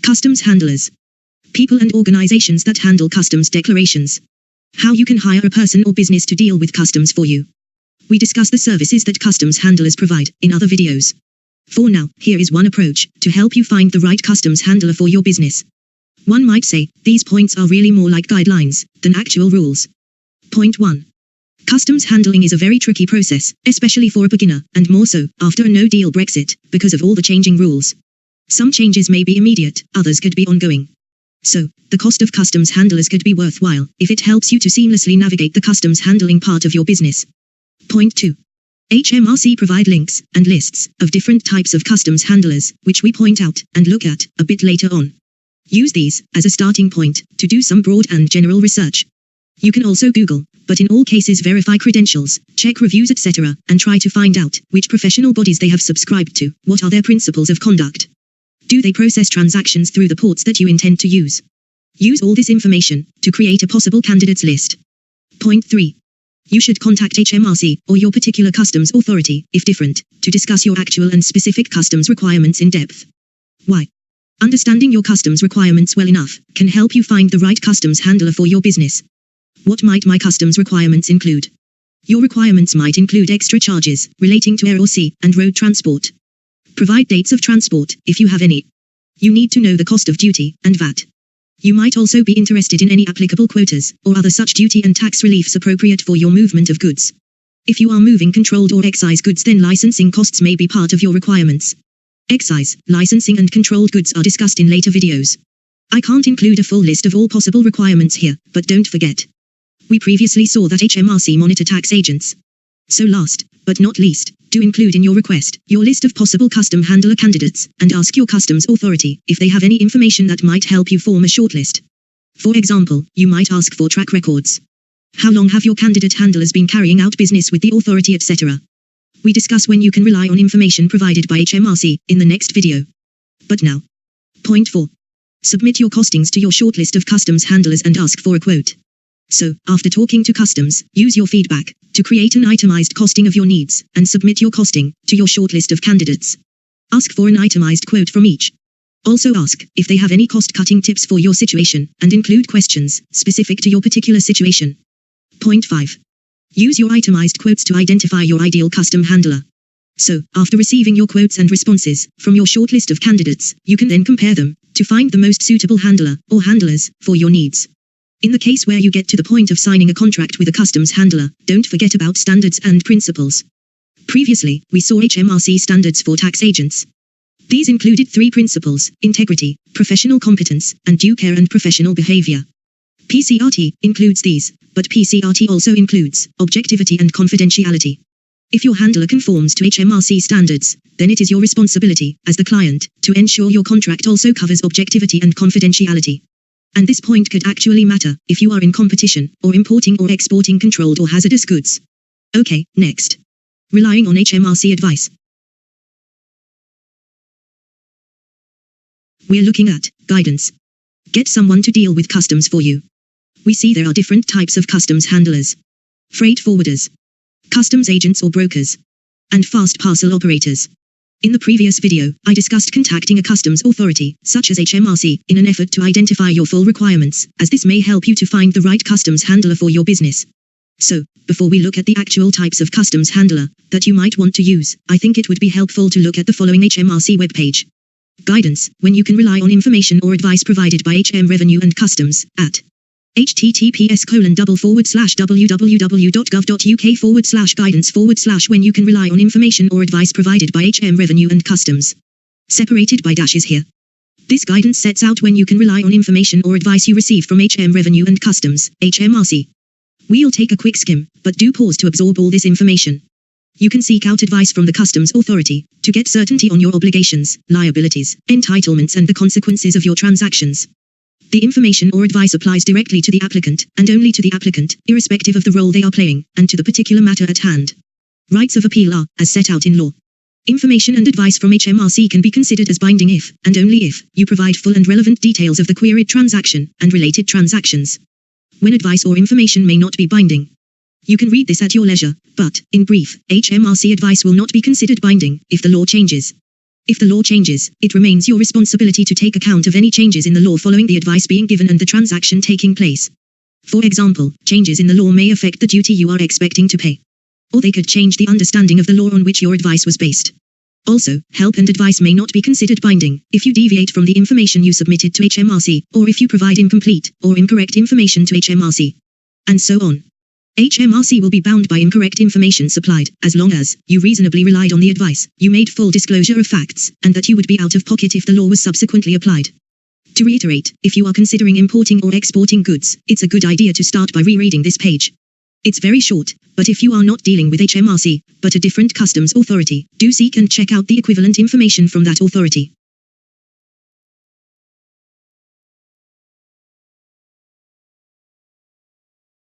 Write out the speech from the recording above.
Customs handlers. People and organizations that handle customs declarations. How you can hire a person or business to deal with customs for you. We discuss the services that customs handlers provide in other videos. For now, here is one approach to help you find the right customs handler for your business. One might say, these points are really more like guidelines than actual rules. Point 1. Customs handling is a very tricky process, especially for a beginner, and more so after a no-deal Brexit, because of all the changing rules. Some changes may be immediate, others could be ongoing. So, the cost of customs handlers could be worthwhile if it helps you to seamlessly navigate the customs handling part of your business. Point 2. HMRC provide links and lists of different types of customs handlers, which we point out and look at a bit later on. Use these as a starting point to do some broad and general research. You can also Google, but in all cases verify credentials, check reviews etc., and try to find out which professional bodies they have subscribed to, what are their principles of conduct. Do they process transactions through the ports that you intend to use? Use all this information to create a possible candidates list. Point 3. You should contact HMRC or your particular customs authority, if different, to discuss your actual and specific customs requirements in depth. Why? Understanding your customs requirements well enough can help you find the right customs handler for your business. What might my customs requirements include? Your requirements might include extra charges relating to air or sea and road transport. Provide dates of transport, if you have any. You need to know the cost of duty and VAT. You might also be interested in any applicable quotas or other such duty and tax reliefs appropriate for your movement of goods. If you are moving controlled or excise goods, then licensing costs may be part of your requirements. Excise, licensing and controlled goods are discussed in later videos. I can't include a full list of all possible requirements here, but don't forget. We previously saw that HMRC monitor tax agents. So last, but not least, do include in your request your list of possible custom handler candidates, and ask your customs authority if they have any information that might help you form a shortlist. For example, you might ask for track records. How long have your candidate handlers been carrying out business with the authority, etc. We discuss when you can rely on information provided by HMRC in the next video. But now. Point 4. Submit your costings to your shortlist of customs handlers and ask for a quote. So, after talking to customs, use your feedback to create an itemized costing of your needs and submit your costing to your shortlist of candidates. Ask for an itemized quote from each. Also ask if they have any cost-cutting tips for your situation and include questions specific to your particular situation. Point 5. Use your itemized quotes to identify your ideal custom handler. So, after receiving your quotes and responses from your shortlist of candidates, you can then compare them to find the most suitable handler or handlers for your needs. In the case where you get to the point of signing a contract with a customs handler, don't forget about standards and principles. Previously, we saw HMRC standards for tax agents. These included 3 principles: integrity, professional competence, and due care and professional behavior. PCRT includes these, but PCRT also includes objectivity and confidentiality. If your handler conforms to HMRC standards, then it is your responsibility, as the client, to ensure your contract also covers objectivity and confidentiality. And this point could actually matter if you are in competition or importing or exporting controlled or hazardous goods. Okay, next. Relying on HMRC advice. We're looking at guidance. Get someone to deal with customs for you. We see there are different types of customs handlers: freight forwarders, customs agents or brokers, and fast parcel operators. In the previous video, I discussed contacting a customs authority, such as HMRC, in an effort to identify your full requirements, as this may help you to find the right customs handler for your business. So, before we look at the actual types of customs handler that you might want to use, I think it would be helpful to look at the following HMRC webpage. Guidance, when you can rely on information or advice provided by HM Revenue and Customs, at https://www.gov.uk/guidance/ when you can rely on information or advice provided by HM Revenue and Customs. Separated by dashes here. This guidance sets out when you can rely on information or advice you receive from HM Revenue and Customs, HMRC. We'll take a quick skim, but do pause to absorb all this information. You can seek out advice from the Customs Authority to get certainty on your obligations, liabilities, entitlements and the consequences of your transactions. The information or advice applies directly to the applicant, and only to the applicant, irrespective of the role they are playing, and to the particular matter at hand. Rights of appeal are, as set out in law. Information and advice from HMRC can be considered as binding if, and only if, you provide full and relevant details of the queried transaction, and related transactions. When advice or information may not be binding. You can read this at your leisure, but, in brief, HMRC advice will not be considered binding if the law changes. If the law changes, it remains your responsibility to take account of any changes in the law following the advice being given and the transaction taking place. For example, changes in the law may affect the duty you are expecting to pay. Or they could change the understanding of the law on which your advice was based. Also, help and advice may not be considered binding if you deviate from the information you submitted to HMRC, or if you provide incomplete or incorrect information to HMRC. And so on. HMRC will be bound by incorrect information supplied, as long as you reasonably relied on the advice, you made full disclosure of facts, and that you would be out of pocket if the law was subsequently applied. To reiterate, if you are considering importing or exporting goods, it's a good idea to start by rereading this page. It's very short, but if you are not dealing with HMRC, but a different customs authority, do seek and check out the equivalent information from that authority.